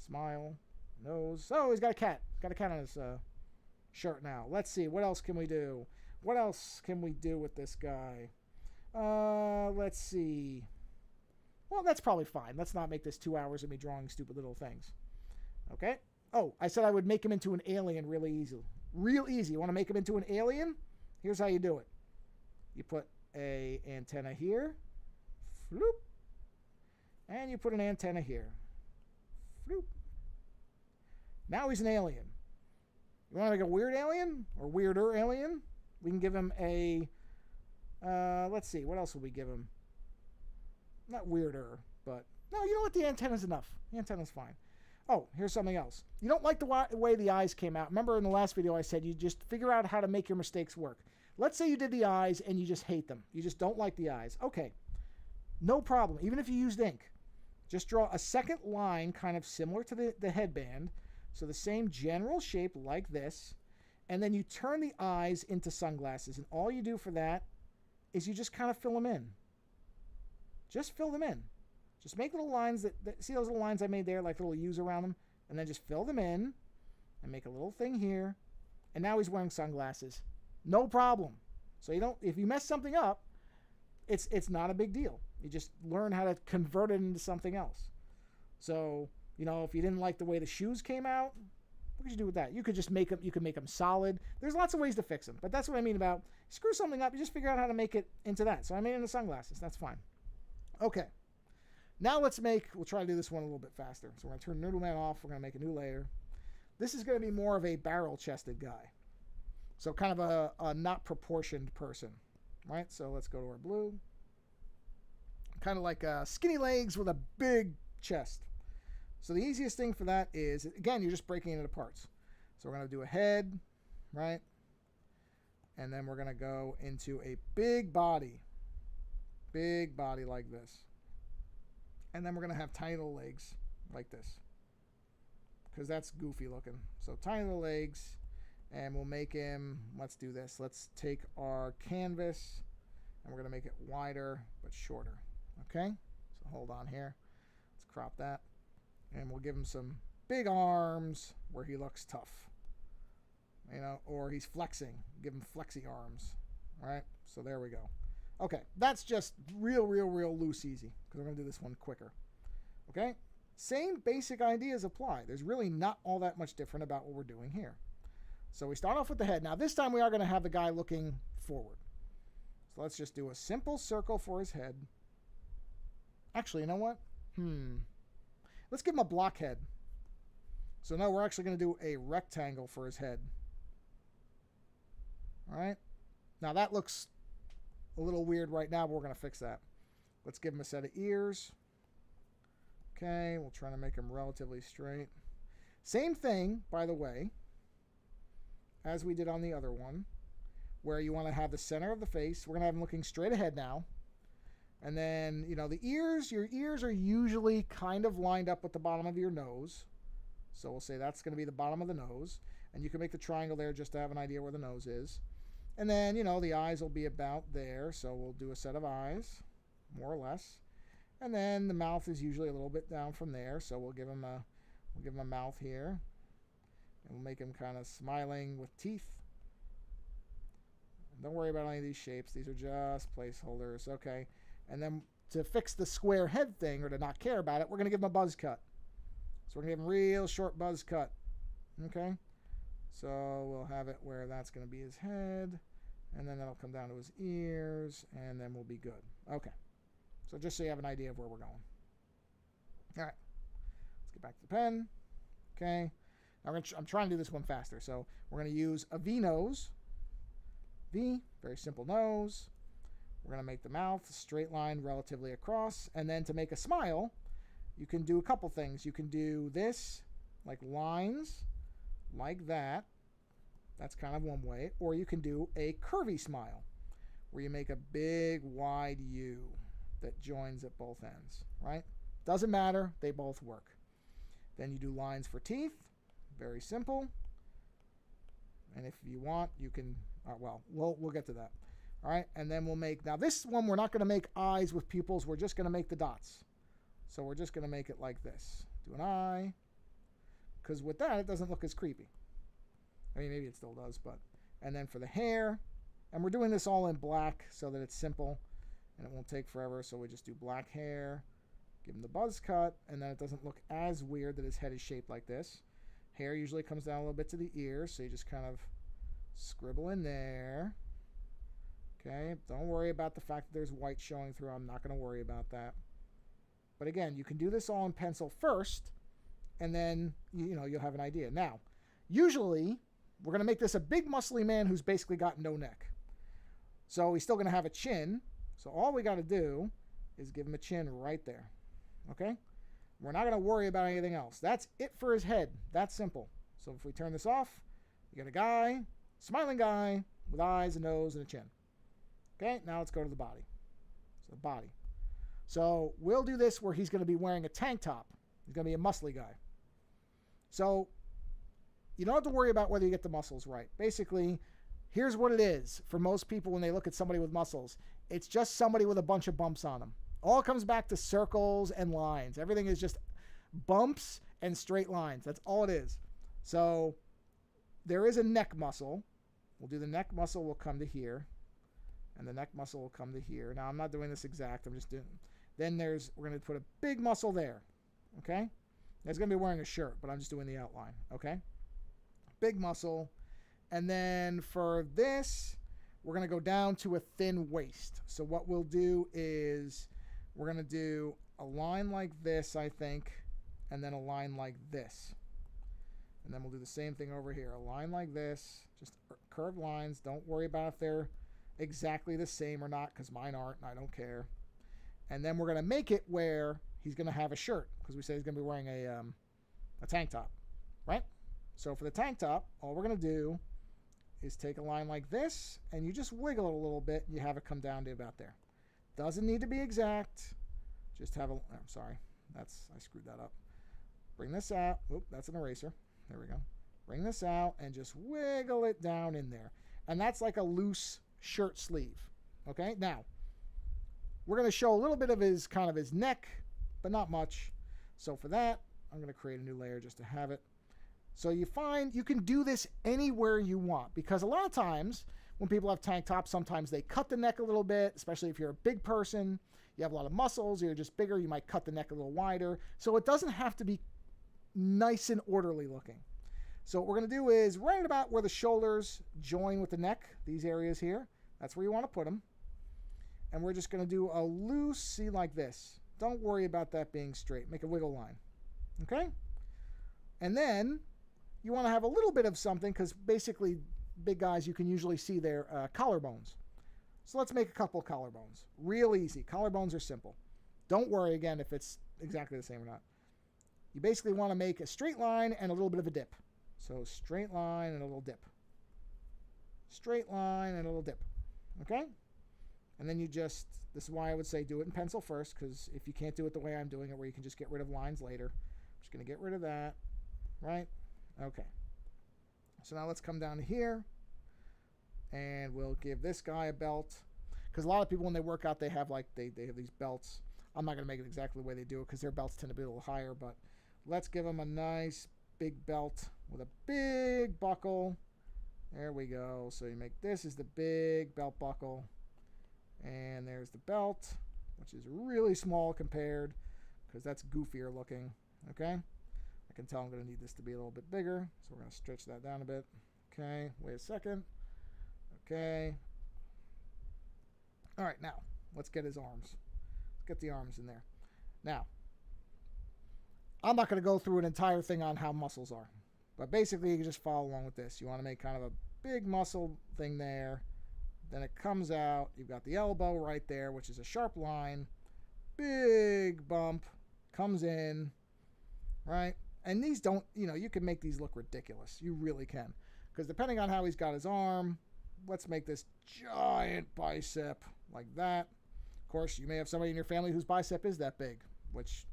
Smile. Nose. Oh, he's got a cat. Got a cat on his shirt now. Let's see. What else can we do? What else can we do with this guy? Let's see. Well, that's probably fine. Let's not make this 2 hours of me drawing stupid little things. Okay. Oh, I said I would make him into an alien really easy. Real easy. You want to make him into an alien? Here's how you do it. You put a antenna here. Floop. And you put an antenna here. Floop. Now he's an alien. You want to make a weird alien? Or weirder alien? We can give him a... let's see. What else will we give him? Not weirder, but... No, you know what? The antenna's enough. The antenna's fine. Oh, here's something else. You don't like the way the eyes came out. Remember in the last video I said you just figure out how to make your mistakes work. Let's say you did the eyes and you just hate them. You just don't like the eyes. Okay, no problem. Even if you used ink, just draw a second line kind of similar to the headband. So the same general shape like this. And then you turn the eyes into sunglasses. And all you do for that is you just kind of fill them in. Just fill them in. Just make little lines see those little lines I made there, like little U's around them, and then just fill them in and make a little thing here. And now he's wearing sunglasses. No problem. So you don't, if you mess something up, it's not a big deal. You just learn how to convert it into something else. So, you know, if you didn't like the way the shoes came out, what could you do with that? You could just make them, you could make them solid. There's lots of ways to fix them, but that's what I mean about screw something up, you just figure out how to make it into that. So I made it into sunglasses, that's fine. Okay. Now we'll try to do this one a little bit faster. So we're going to turn Noodle Man off. We're going to make a new layer. This is going to be more of a barrel-chested guy. So kind of a not proportioned person, right? So let's go to our blue. Kind of like skinny legs with a big chest. So the easiest thing for that is, again, you're just breaking it into parts. So we're going to do a head, right? And then we're going to go into a big body like this. And then we're going to have tiny little legs like this, because that's goofy looking. So tiny little legs, and we'll make him, let's do this. Let's take our canvas, and we're going to make it wider but shorter. Okay? So hold on here. Let's crop that. And we'll give him some big arms where he looks tough. You know, or he's flexing. Give him flexy arms. All right? So there we go. Okay, that's just real loose easy, because we're going to do this one quicker. Okay, same basic ideas apply. There's really not all that much different about what we're doing here. So we start off with the head. Now this time we are going to have the guy looking forward. So let's just do a simple circle for his head. Actually, you know what? Let's give him a block head. So now we're actually going to do a rectangle for his head. All right, now that looks a little weird right now, but we're going to fix that. Let's give him a set of ears. Okay, we'll try to make him relatively straight. Same thing, by the way, as we did on the other one, where you want to have the center of the face. We're going to have him looking straight ahead now. And then, you know, the ears, your ears are usually kind of lined up with the bottom of your nose. So we'll say that's going to be the bottom of the nose. And you can make the triangle there just to have an idea where the nose is. And then, you know, the eyes will be about there. So we'll do a set of eyes, more or less. And then the mouth is usually a little bit down from there. So we'll give him a mouth here. And we'll make him kind of smiling with teeth. Don't worry about any of these shapes. These are just placeholders. Okay. And then to fix the square head thing, or to not care about it, we're going to give him a buzz cut. So we're going to give him a real short buzz cut. Okay. So we'll have it where that's going to be his head. And then that'll come down to his ears. And then we'll be good. Okay. So just so you have an idea of where we're going. All right. Let's get back to the pen. Okay. Now I'm trying to do this one faster. So we're going to use a V nose. V, very simple nose. We're going to make the mouth a straight line relatively across. And then to make a smile, you can do a couple things. You can do this, like lines, like that. That's kind of one way. Or you can do a curvy smile, where you make a big, wide U that joins at both ends, right? Doesn't matter. They both work. Then you do lines for teeth. Very simple. And if you want, you can... well, we'll get to that. All right, and then we'll make... Now, this one, we're not going to make eyes with pupils. We're just going to make the dots. So we're just going to make it like this. Do an eye. Because with that, it doesn't look as creepy. I mean, maybe it still does, but... And then for the hair, and we're doing this all in black so that it's simple, and it won't take forever, so we just do black hair, give him the buzz cut, and then it doesn't look as weird that his head is shaped like this. Hair usually comes down a little bit to the ears, so you just kind of scribble in there. Okay, don't worry about the fact that there's white showing through. I'm not going to worry about that. But again, you can do this all in pencil first, and then you'll have an idea. Now, usually, we're going to make this a big muscly man who's basically got no neck. So he's still going to have a chin. So all we got to do is give him a chin right there. Okay? We're not going to worry about anything else. That's it for his head. That's simple. So if we turn this off, you got a guy, smiling guy, with eyes, a nose, and a chin. Okay, now let's go to the body. So the body. So we'll do this where he's going to be wearing a tank top. He's going to be a muscly guy. So you don't have to worry about whether you get the muscles right. Basically, here's what it is for most people when they look at somebody with muscles. It's just somebody with a bunch of bumps on them. All comes back to circles and lines. Everything is just bumps and straight lines. That's all it is. So there is a neck muscle. We'll do the neck muscle will come to here. And the neck muscle will come to here. Now, I'm not doing this exact. I'm just doing... Then we're going to put a big muscle there. Okay? He's going to be wearing a shirt, but I'm just doing the outline. Okay? Big muscle. And then for this, we're going to go down to a thin waist. So what we'll do is we're going to do a line like this, I think, and then a line like this. And then we'll do the same thing over here. A line like this, just curved lines. Don't worry about if they're exactly the same or not, because mine aren't, and I don't care. And then we're going to make it where he's going to have a shirt, because we said he's going to be wearing a tank top, right? So for the tank top, all we're going to do is take a line like this, and you just wiggle it a little bit, and you have it come down to about there. Doesn't need to be exact. Just have a... I'm sorry. I screwed that up. Bring this out. Oop, that's an eraser. There we go. Bring this out, and just wiggle it down in there. And that's like a loose shirt sleeve. Okay? Now, we're going to show a little bit of his neck, but not much. So for that, I'm going to create a new layer just to have it. So you find you can do this anywhere you want, because a lot of times when people have tank tops, sometimes they cut the neck a little bit, especially if you're a big person, you have a lot of muscles, you're just bigger, you might cut the neck a little wider. So it doesn't have to be nice and orderly looking. So what we're going to do is right about where the shoulders join with the neck, these areas here, that's where you want to put them. And we're just going to do a loose C like this. Don't worry about that being straight. Make a wiggle line. Okay? And then you want to have a little bit of something, because basically big guys, you can usually see their collarbones. So let's make a couple of collarbones. Real easy. Collarbones are simple. Don't worry, again, if it's exactly the same or not. You basically want to make a straight line and a little bit of a dip. So straight line and a little dip. Straight line and a little dip. Okay? And then you just, this is why I would say do it in pencil first, because if you can't do it the way I'm doing it, where you can just get rid of lines later, I'm just going to get rid of that. Right? Okay. So now let's come down to here, and we'll give this guy a belt, because a lot of people when they work out, they have they have these belts. I'm not going to make it exactly the way they do it, because their belts tend to be a little higher, but let's give them a nice big belt with a big buckle. There we go. So you make this is the big belt buckle, and there's the belt, which is really small compared, because that's goofier looking. Okay? I can tell I'm going to need this to be a little bit bigger, so we're going to stretch that down a bit. Okay, wait a second. Okay. All right, now, let's get his arms. Let's get the arms in there. Now, I'm not going to go through an entire thing on how muscles are, but basically you can just follow along with this. You want to make kind of a big muscle thing there. Then it comes out. You've got the elbow right there, which is a sharp line. Big bump. Comes in. Right? And these don't, you can make these look ridiculous. You really can. Because depending on how he's got his arm, let's make this giant bicep like that. Of course, you may have somebody in your family whose bicep is that big, which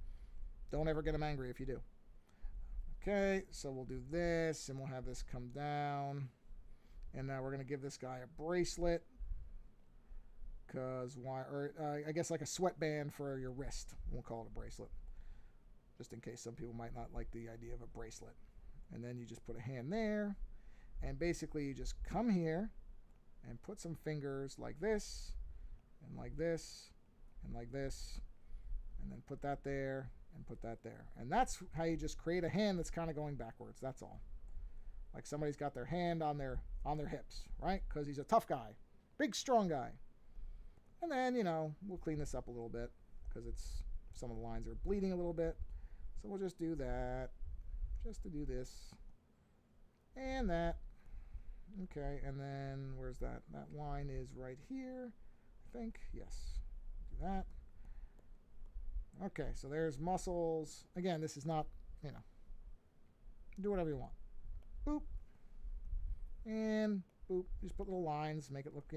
don't ever get them angry if you do. Okay, so we'll do this, and we'll have this come down. And now we're going to give this guy a bracelet. Because why? Or I guess like a sweatband for your wrist. We'll call it a bracelet. Just in case some people might not like the idea of a bracelet. And then you just put a hand there. And basically you just come here and put some fingers like this, and like this, and like this, and then put that there, and put that there. And that's how you just create a hand that's kind of going backwards. That's all. Like somebody's got their hand on their hips, right? Because he's a tough guy. Big, strong guy. And then, we'll clean this up a little bit, because some of the lines are bleeding a little bit. So we'll just do that, just to do this, and that. Okay, and then where's that? That line is right here, I think. Yes, do that. Okay, so there's muscles. Again, this is not, do whatever you want. Boop. And boop. Just put little lines, make it look,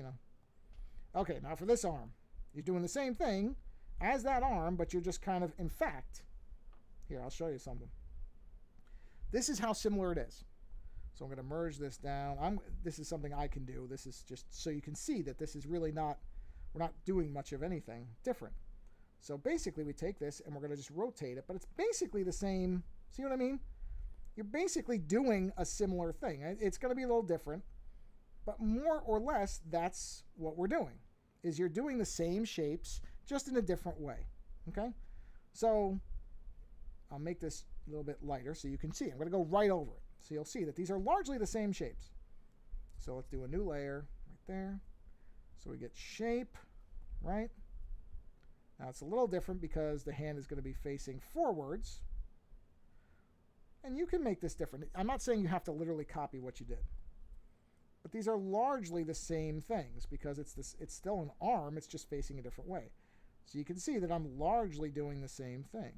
Okay, now for this arm. You're doing the same thing as that arm, but you're just kind of, in fact, here, I'll show you something. This is how similar it is. So I'm going to merge this down. This is something I can do. This is just so you can see that this is really not, we're not doing much of anything different. So basically we take this and we're going to just rotate it, but it's basically the same. See what I mean? You're basically doing a similar thing. It's going to be a little different, but more or less that's what we're doing, is you're doing the same shapes just in a different way. Okay? So I'll make this a little bit lighter so you can see. I'm going to go right over it. So you'll see that these are largely the same shapes. So let's do a new layer right there. So we get shape, right? Now it's a little different because the hand is going to be facing forwards. And you can make this different. I'm not saying you have to literally copy what you did. But these are largely the same things because it's still an arm, it's just facing a different way. So you can see that I'm largely doing the same thing.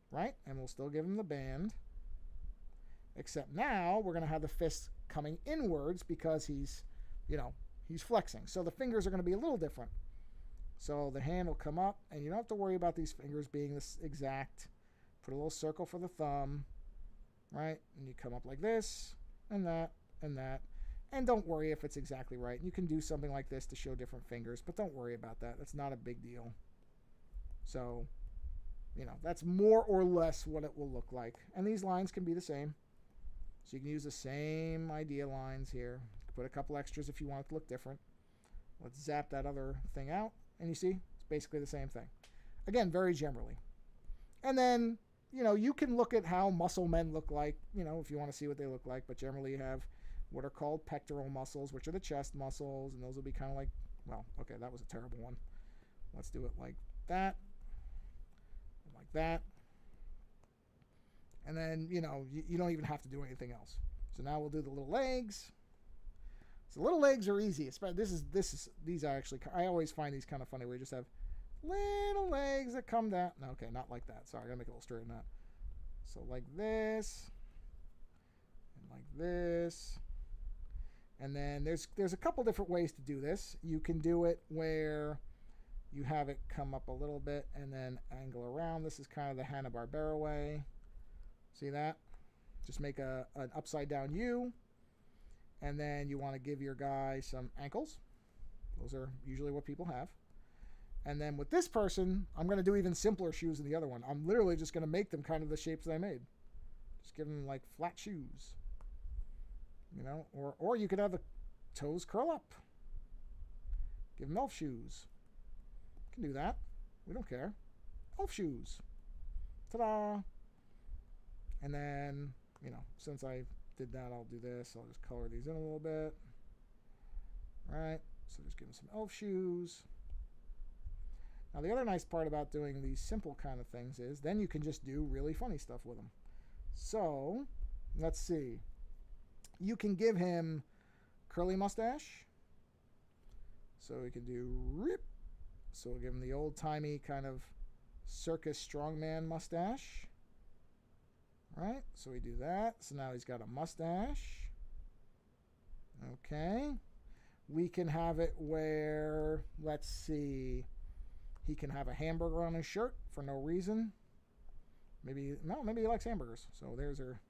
Right? And we'll still give him the band. Except now we're going to have the fist coming inwards because he's flexing. So the fingers are going to be a little different. So the hand will come up, and you don't have to worry about these fingers being this exact. Put a little circle for the thumb, right? And you come up like this, and that, and that. And don't worry if it's exactly right. You can do something like this to show different fingers, but don't worry about that. That's not a big deal. So, that's more or less what it will look like. And these lines can be the same. So you can use the same idea lines here. Put a couple extras if you want it to look different. Let's zap that other thing out. And you see, it's basically the same thing. Again, very generally. And then, you can look at how muscle men look like, if you want to see what they look like. But generally you have what are called pectoral muscles, which are the chest muscles. And those will be kind of like, well, okay, that was a terrible one. Let's do it like that. Like that. And then, you don't even have to do anything else. So now we'll do the little legs. So little legs are easy. These are actually, I always find these kind of funny where you just have little legs that come down. No, okay, not like that. Sorry, I gotta make it a little straighter than that. So like this. And like this. And then there's a couple different ways to do this. You can do it where you have it come up a little bit and then angle around. This is kind of the Hanna-Barbera way. See that? Just make an upside down U. And then you want to give your guy some ankles. Those are usually what people have. And then with this person, I'm going to do even simpler shoes than the other one. I'm literally just going to make them kind of the shapes that I made. Just give them like flat shoes. Or you could have the toes curl up. Give them elf shoes. You can do that. We don't care. Elf shoes. Ta-da! And then, since I did that, I'll do this. I'll just color these in a little bit. Right? So just give them some elf shoes. Now, the other nice part about doing these simple kind of things is then you can just do really funny stuff with them. So, let's see. You can give him curly mustache. So we can do rip. So we'll give him the old-timey kind of circus strongman mustache. Right? So we do that. So now he's got a mustache. Okay. We can have it where, let's see, he can have a hamburger on his shirt for no reason. Maybe he likes hamburgers. So there's our,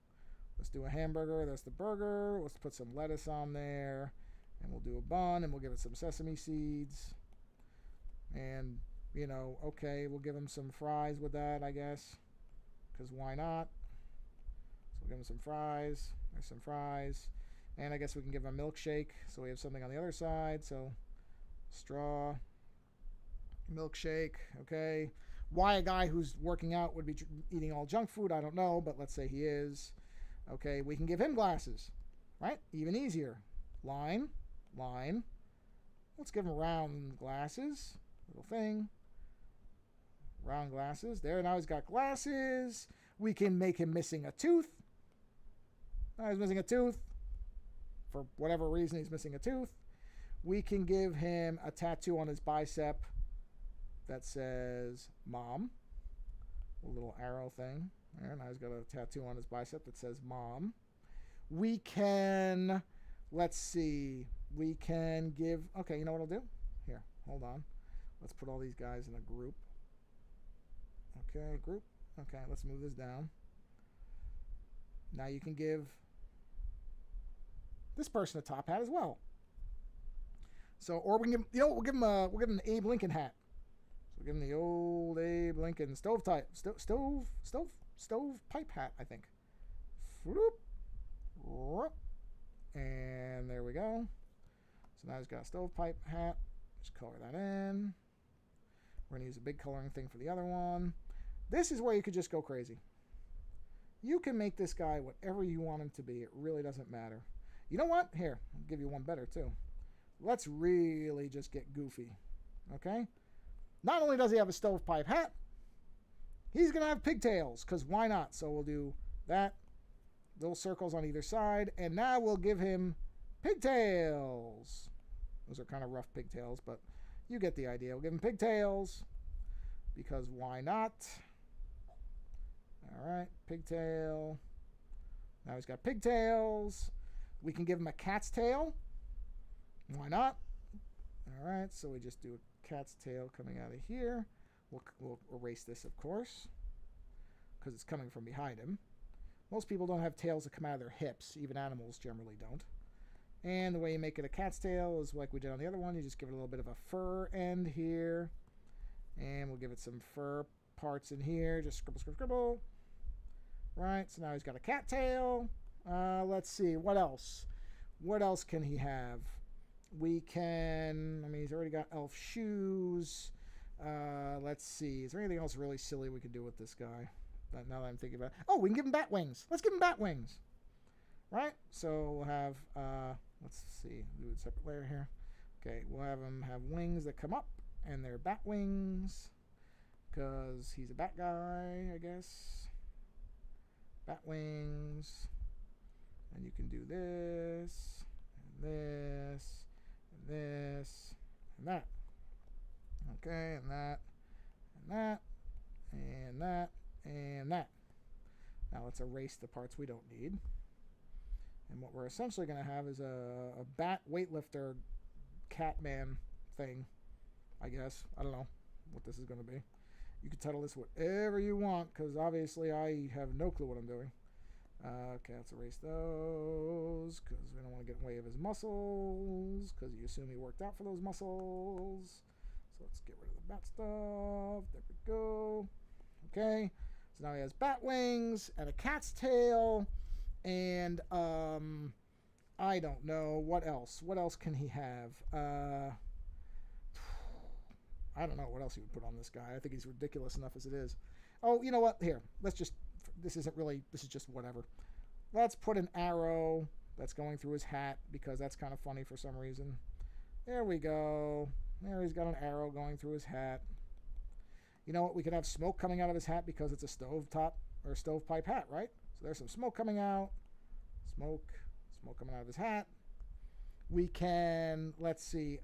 let's do a hamburger. That's the burger. Let's put some lettuce on there. And we'll do a bun and we'll give it some sesame seeds. And, okay, we'll give him some fries with that, I guess. Because why not? So we'll give him some fries. There's some fries. And I guess we can give him a milkshake. So we have something on the other side. So straw, milkshake, okay. Why a guy who's working out would be eating all junk food, I don't know. But let's say he is. Okay, we can give him glasses. Right? Even easier. Line, line. Let's give him round glasses. Little thing. Round glasses. There, now he's got glasses. We can make him missing a tooth. Now he's missing a tooth. For whatever reason, he's missing a tooth. We can give him a tattoo on his bicep that says Mom. A little arrow thing. There, now he's got a tattoo on his bicep that says Mom. We can, let's see, we can give, okay, you know what I'll do? Here, hold on. Let's put all these guys in a group. Okay, group. Okay, let's move this down. Now you can give this person a top hat as well. So, or we can give, you know, we'll give him an Abe Lincoln hat. So we'll give him the old Abe Lincoln stove pipe hat, I think. And there we go. So now he's got a stovepipe hat. Just color that in. We're going to use a big coloring thing for the other one. This is where you could just go crazy. You can make this guy whatever you want him to be. It really doesn't matter. You know what? Here, I'll give you one better too. Let's really just get goofy. Okay? Not only does he have a stovepipe hat, he's going to have pigtails, because why not? So we'll do that. Little circles on either side. And now we'll give him pigtails. Those are kind of rough pigtails, but you get the idea. We'll give him pigtails, because why not? All right, pigtail. Now he's got pigtails. We can give him a cat's tail. Why not? All right, so we just do a cat's tail coming out of here. We'll erase this, of course, because it's coming from behind him. Most people don't have tails that come out of their hips. Even animals generally don't. And the way you make it a cat's tail is like we did on the other one. You just give it a little bit of a fur end here. And we'll give it some fur parts in here. Just scribble, scribble, scribble. Right, so now he's got a cat tail. Let's see, what else? What else can he have? We can, I mean, he's already got elf shoes. Let's see, is there anything else really silly we could do with this guy? Now that I'm thinking about it. Oh, we can give him bat wings. Let's give him bat wings. Right, so we'll have, let's see, do a separate layer here. Okay, we'll have him have wings that come up, and they're bat wings, because he's a bat guy, I guess. Bat wings. And you can do this, and this, and this, and that. Okay, and that, and that, and that, and that. Now let's erase the parts we don't need. And what we're essentially going to have is a bat weightlifter Catman thing, I guess. I don't know what this is going to be. You can title this whatever you want, because obviously I have no clue what I'm doing. Okay, let's erase those, because we don't want to get in the way of his muscles, because you assume he worked out for those muscles. So let's get rid of the bat stuff. There we go. Okay, so now he has bat wings and a cat's tail, and I don't know what else. What else can he have? I don't know what else he would put on this guy. I think he's ridiculous enough as it is. Oh, you know what? Here, let's just, this isn't really, this is just whatever. Let's put an arrow that's going through his hat, because that's kind of funny for some reason. There we go. There, he's got an arrow going through his hat. You know what? We could have smoke coming out of his hat, because it's a stovetop or stovepipe hat, right? So there's some smoke coming out. Smoke coming out of his hat. We can, let's see,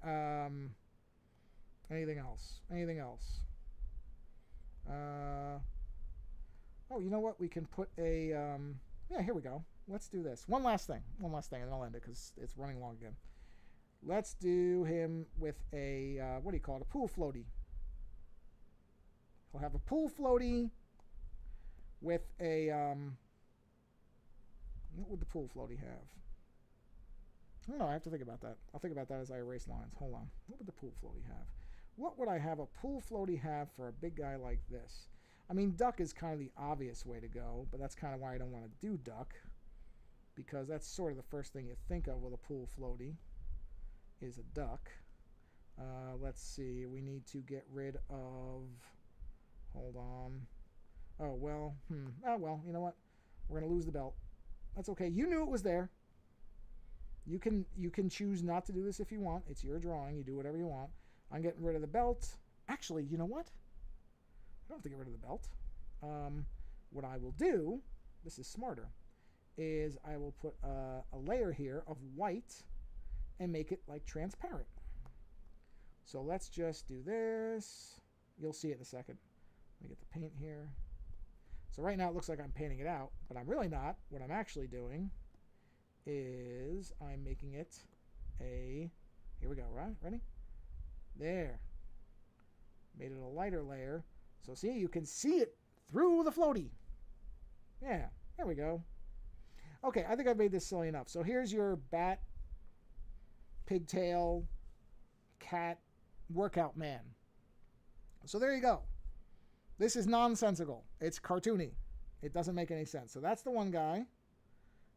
anything else? Anything else? Oh, you know what? We can put a, yeah, here we go. Let's do this. One last thing, and then I'll end it, because it's running long again. Let's do him with a, what do you call it? A pool floaty. He'll have a pool floaty with a, what would the pool floaty have? I don't know, I have to think about that. I'll think about that as I erase lines. Hold on. What would the pool floaty have? What would I have a pool floaty have for a big guy like this? I mean, duck is kind of the obvious way to go, but that's kind of why I don't want to do duck, because that's sort of the first thing you think of with a pool floaty is a duck. Let's see. We need to get rid of, hold on. Oh, well, oh, well, you know what? We're going to lose the belt. That's okay. You knew it was there. You can choose not to do this if you want. It's your drawing. You do whatever you want. I'm getting rid of the belt. Actually, you know what? I don't have to get rid of the belt. What I will do, this is smarter, is I will put a layer here of white and make it like transparent. So let's just do this. You'll see it in a second. Let me get the paint here. So right now it looks like I'm painting it out, but I'm really not. What I'm actually doing is I'm making it a, here we go, right? Ready? There. Made it a lighter layer. So see, you can see it through the floaty. Yeah, there we go. Okay, I think I've made this silly enough. So here's your bat, pigtail, cat, workout man. So there you go. This is nonsensical. It's cartoony. It doesn't make any sense. So that's the one guy.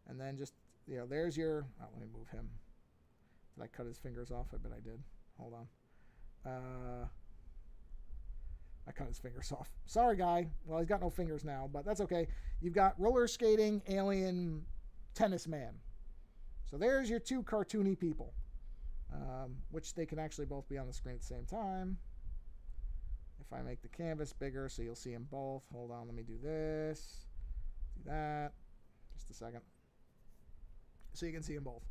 And then just, you know, there's your, oh, let me move him. Did I cut his fingers off? I bet I did. Hold on. I cut his fingers off. Sorry, guy. Well, he's got no fingers now, but that's okay. You've got roller skating, alien, tennis man. So there's your two cartoony people, which they can actually both be on the screen at the same time. If I make the canvas bigger so you'll see them both. Hold on, let me do this. Do that. Just a second. So you can see them both.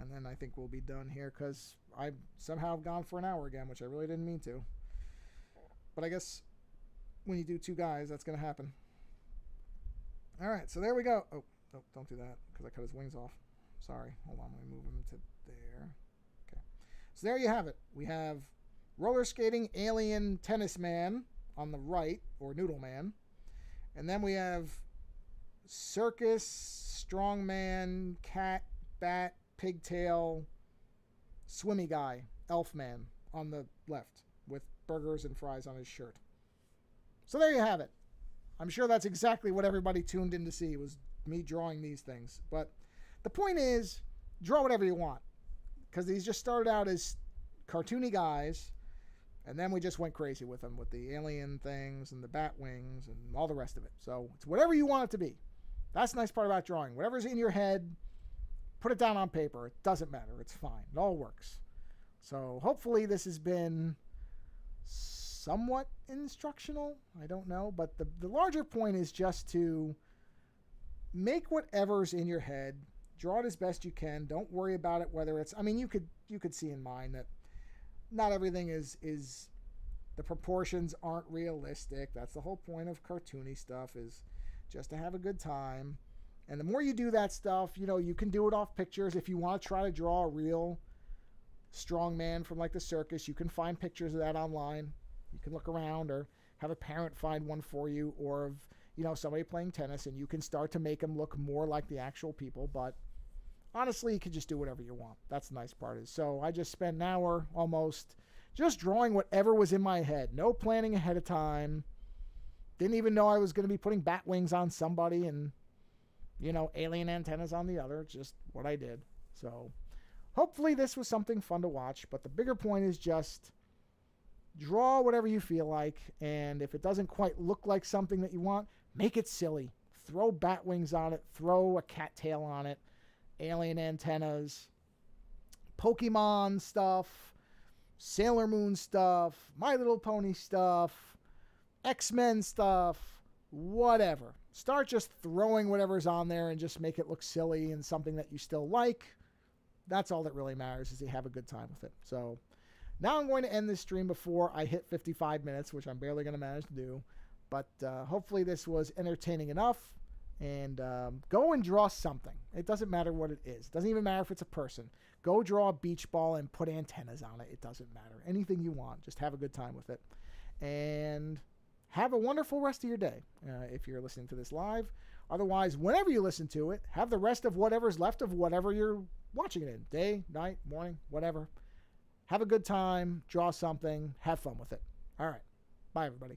And then I think we'll be done here because I've somehow gone for an hour again, which I really didn't mean to. But I guess when you do two guys, that's going to happen. All right, so there we go. Oh, don't do that because I cut his wings off. Sorry. Hold on, let me move him to there. Okay. So there you have it. We have roller skating, alien, tennis man on the right, or Noodle man. And then we have circus, strongman, cat, bat, pigtail, swimmy guy, elf man on the left with burgers and fries on his shirt. So there you have it. I'm sure that's exactly what everybody tuned in to see, was me drawing these things. But the point is, draw whatever you want, because these just started out as cartoony guys, and then we just went crazy with them with the alien things and the bat wings and all the rest of it. So it's whatever you want it to be. That's the nice part about drawing. Whatever's in your head, put it down on paper. It doesn't matter. It's fine. It all works. So hopefully this has been somewhat instructional. I don't know. But the larger point is just to make whatever's in your head. Draw it as best you can. Don't worry about it whether it's... I mean, you could see in mine that not everything is the proportions aren't realistic. That's the whole point of cartoony stuff, is just to have a good time. And the more you do that stuff, you know, you can do it off pictures. If you want to try to draw a real strong man from like the circus, you can find pictures of that online. You can look around or have a parent find one for you, or of, you know, somebody playing tennis, and you can start to make them look more like the actual people. But honestly, you can just do whatever you want. That's the nice part. Is so I just spent an hour almost just drawing whatever was in my head. No planning ahead of time. Didn't even know I was going to be putting bat wings on somebody and, you know, alien antennas on the other. Just what I did. So hopefully this was something fun to watch. But the bigger point is just draw whatever you feel like. And if it doesn't quite look like something that you want, make it silly. Throw bat wings on it. Throw a cat tail on it. Alien antennas. Pokemon stuff. Sailor Moon stuff. My Little Pony stuff. X-Men stuff. Whatever. Start just throwing whatever's on there and just make it look silly and something that you still like. That's all that really matters, is you have a good time with it. So now I'm going to end this stream before I hit 55 minutes, which I'm barely going to manage to do. But hopefully this was entertaining enough. And go and draw something. It doesn't matter what it is. It doesn't even matter if it's a person. Go draw a beach ball and put antennas on it. It doesn't matter. Anything you want. Just have a good time with it. And have a wonderful rest of your day if you're listening to this live. Otherwise, whenever you listen to it, have the rest of whatever's left of whatever you're watching it in. Day, night, morning, whatever. Have a good time. Draw something. Have fun with it. All right. Bye, everybody.